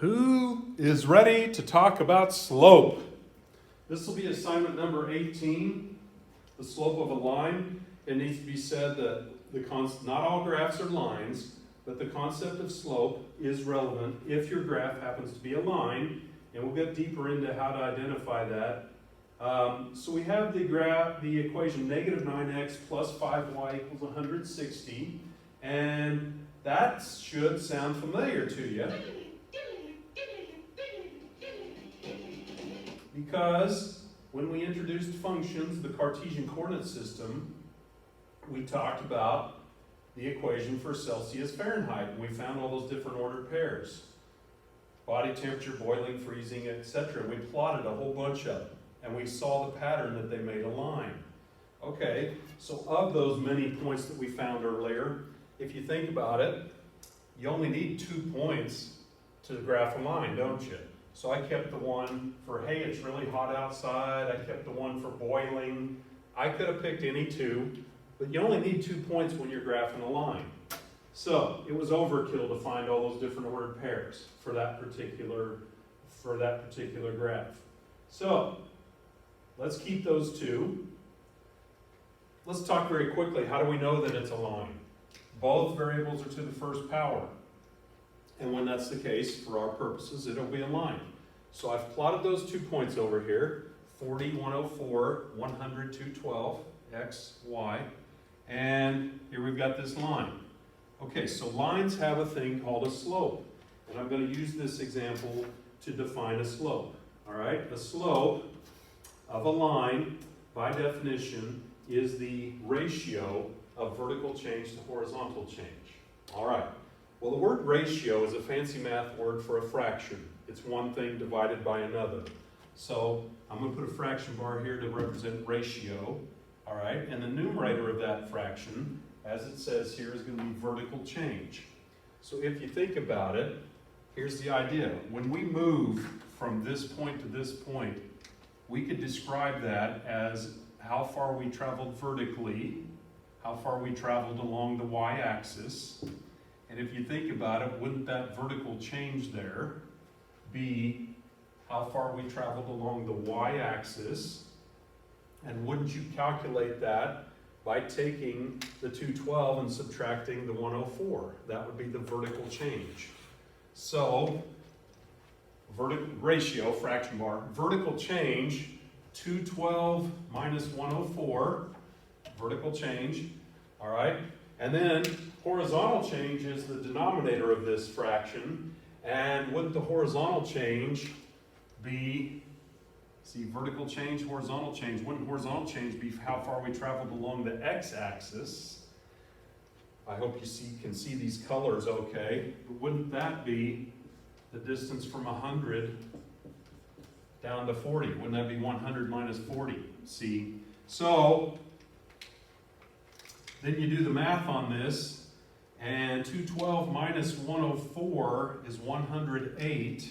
Who is ready to talk about slope? This will be assignment number 18, the slope of a line. It needs to be said that not all graphs are lines, but the concept of slope is relevant if your graph happens to be a line, and we'll get deeper into how to identify that. So we have the equation negative 9x plus 5y equals 160, and that should sound familiar to you. Because when we introduced functions, the Cartesian coordinate system, we talked about the equation for Celsius Fahrenheit, and we found all those different ordered pairs. Body temperature, boiling, freezing, etc. We plotted a whole bunch of them, and we saw the pattern that they made a line. Okay, so of those many points that we found earlier, if you think about it, you only need 2 points to graph a line, don't you? So I kept the one for, hey, it's really hot outside. I kept the one for boiling. I could have picked any two, but you only need 2 points when you're graphing a line. So it was overkill to find all those different ordered pairs for that particular graph. So let's keep those two. Let's talk very quickly. How do we know that it's a line? Both variables are to the first power. And when that's the case, for our purposes, it'll be a line. So I've plotted those 2 points over here, 40, 104, 100, 212, x, y, and here we've got this line. Okay, so lines have a thing called a slope, and I'm going to use this example to define a slope. All right, a slope of a line, by definition, is the ratio of vertical change to horizontal change. All right. Well, the word ratio is a fancy math word for a fraction. It's one thing divided by another. So I'm going to put a fraction bar here to represent ratio. All right, and the numerator of that fraction, as it says here, is going to be vertical change. So if you think about it, here's the idea. When we move from this point to this point, we could describe that as how far we traveled vertically, how far we traveled along the y-axis. And if you think about it, wouldn't that vertical change there be how far we traveled along the y-axis? And wouldn't you calculate that by taking the 212 and subtracting the 104? That would be the vertical change. So, ratio, fraction bar, vertical change, 212 minus 104, vertical change, all right? And then horizontal change is the denominator of this fraction, and wouldn't the horizontal change be, see, vertical change, horizontal change, wouldn't horizontal change be how far we traveled along the x-axis? I hope you can see these colors okay, but wouldn't that be the distance from 100 down to 40? Wouldn't that be 100 minus 40? See, so then you do the math on this, and 212 minus 104 is 108.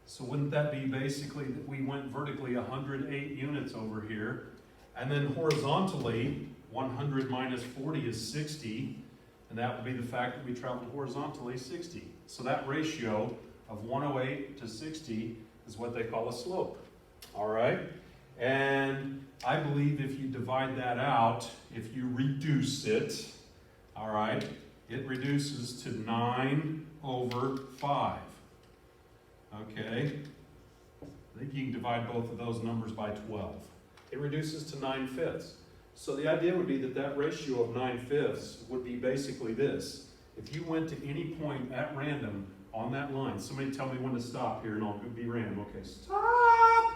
So wouldn't that be basically that we went vertically 108 units over here, and then horizontally 100 minus 40 is 60, and that would be the fact that we traveled horizontally 60. So that ratio of 108 to 60 is what they call a slope. All right? And I believe if you divide that out, if you reduce it, all right, it reduces to 9 over 5. Okay? I think you can divide both of those numbers by 12. It reduces to 9/5. So the idea would be that that ratio of 9/5 would be basically this. If you went to any point at random on that line, somebody tell me when to stop here and I'll be random. Okay, stop!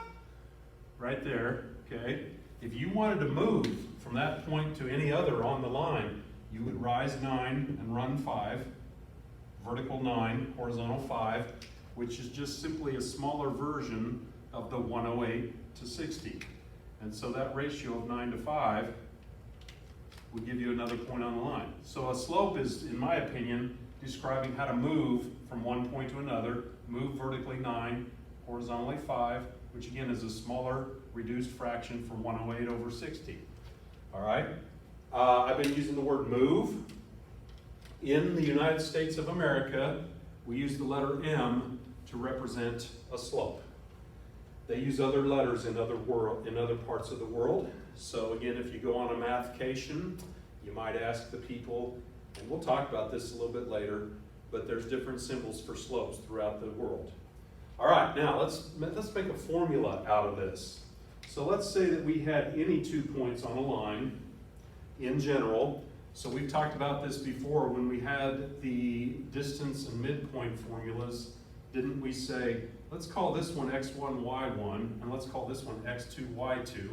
Right there, okay? If you wanted to move from that point to any other on the line, you would rise 9 and run 5, vertical 9, horizontal 5, which is just simply a smaller version of the 108 to 60. And so that ratio of 9 to 5 would give you another point on the line. So a slope is, in my opinion, describing how to move from one point to another, move vertically 9, horizontally 5, which again is a smaller reduced fraction from 108 over 60. All right? I've been using the word move. In the United States of America, we use the letter M to represent a slope. They use other letters in other parts of the world. So again, if you go on a mathcation, you might ask the people, and we'll talk about this a little bit later, but there's different symbols for slopes throughout the world. All right, now let's make a formula out of this. So let's say that we had any 2 points on a line in general. So we've talked about this before when we had the distance and midpoint formulas. Didn't we say, let's call this one x1, y1, and let's call this one x2, y2.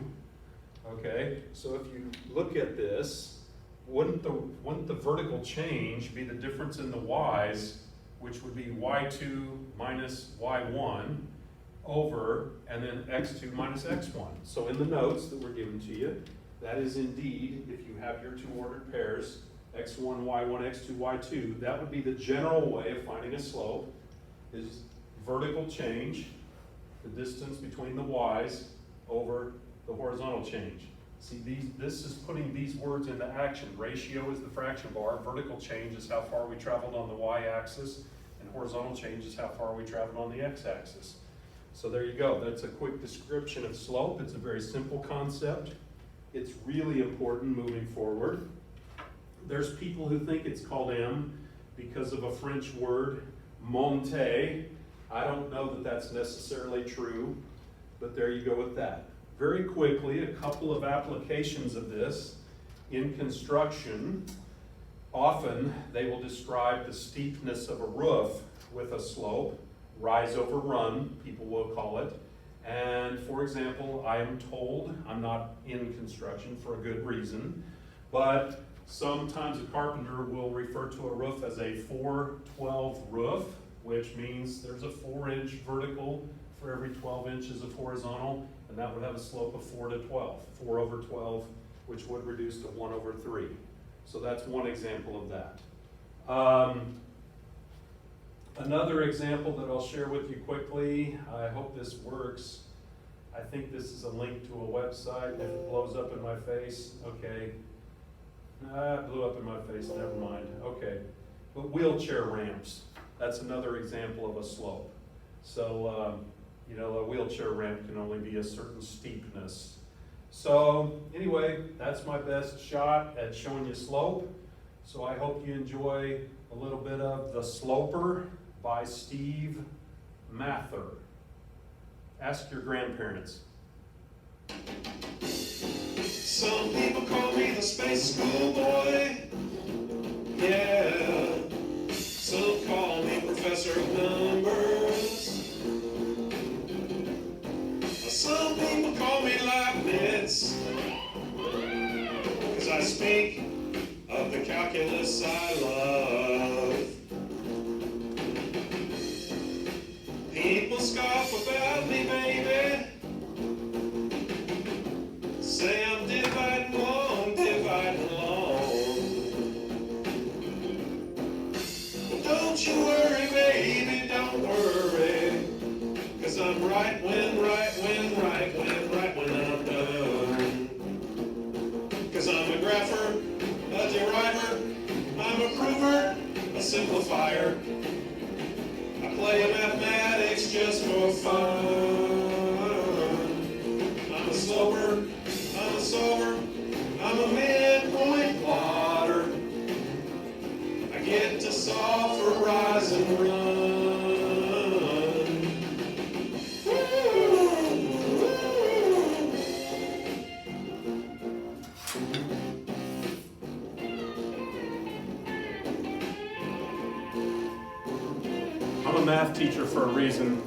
Okay, so if you look at this, wouldn't the vertical change be the difference in the y's, which would be y2 minus y1 over, and then x2 minus x1. So in the notes that were given to you, that is indeed, if you have your 2 ordered pairs, x1, y1, x2, y2, that would be the general way of finding a slope, is vertical change, the distance between the y's over the horizontal change. See, this is putting these words into action. Ratio is the fraction bar, vertical change is how far we traveled on the y-axis, and horizontal change is how far we traveled on the x-axis. So there you go, that's a quick description of slope. It's a very simple concept. It's really important moving forward. There's people who think it's called M because of a French word, monter. I don't know that that's necessarily true, but there you go with that. Very quickly, a couple of applications of this. In construction, often they will describe the steepness of a roof with a slope, rise over run, people will call it. And for example, I am told, I'm not in construction for a good reason, but sometimes a carpenter will refer to a roof as a 412 roof, which means there's a 4-inch vertical for every 12 inches of horizontal, and that would have a slope of 4 to 12, 4 over 12, which would reduce to 1 over 3. So that's one example of that. Another example that I'll share with you quickly, I hope this works. I think this is a link to a website. If it blows up in my face, okay. It blew up in my face, never mind. Okay, but wheelchair ramps, that's another example of a slope. So, you know, a wheelchair ramp can only be a certain steepness. So anyway, that's my best shot at showing you slope. So I hope you enjoy a little bit of The Sloper by Steve Mather. Ask your grandparents. Some people call me the space schoolboy. Yeah. Some call me professor of numbers. Some people call me Leibniz, 'cause I speak of the calculus I love. People scoff about me, baby. Say I'm dividing long, dividing long. Well, don't you worry, baby, don't worry. 'Cause I'm right when I'm done. 'Cause I'm a grapher, a deriver, I'm a prover, a simplifier. I play mathematics just for fun. I'm a sloper, I'm a solver, I'm a midpoint plotter. I get to solve for rise and run. I'm a math teacher for a reason.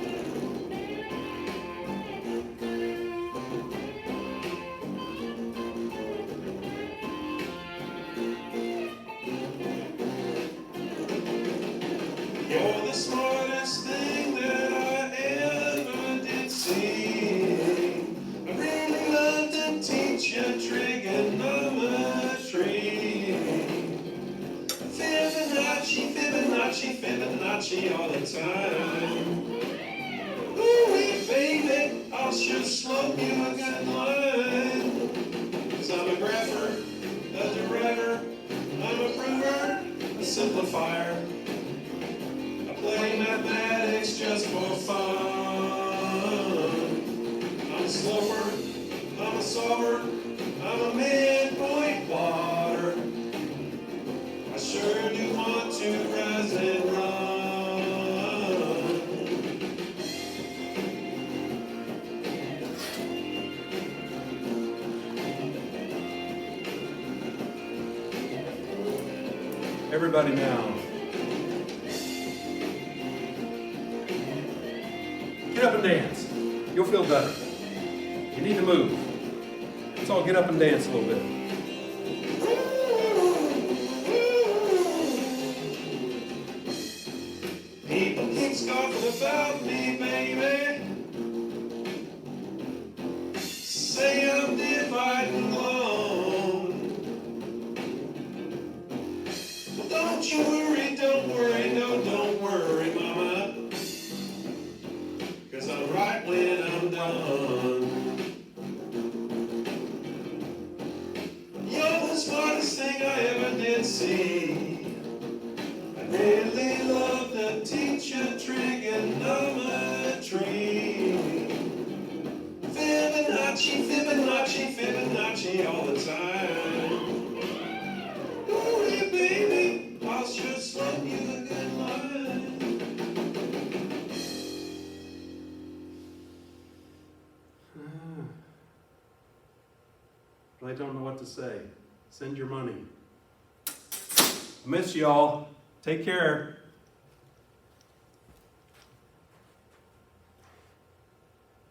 You're the smartest thing that I ever did see. I really love to teach you trigonometry. Fibonacci all the time. Ooh, baby, I'll sure slope you a good line. 'Cause I'm a grapher, a deriver, I'm a prover, a simplifier. I play mathematics it's just for fun. I'm a slower, I'm a solver, I'm a midpoint plotter. I sure do want to rise and run. Everybody now. Get up and dance. You'll feel better. You need to move. Let's all get up and dance a little bit. People keep scoffing about me, baby. Say I'm dividing long. Well, don't you worry, don't worry, no, don't worry, mama. 'Cause I'm right when I'm done. You're the smartest thing I ever did see. I really love the teacher trigonometry. Fibonacci, Fibonacci, Fibonacci all the time. Don't worry, baby, I'll sure slip you a good line. I don't know what to say. Send your money. I miss y'all. Take care.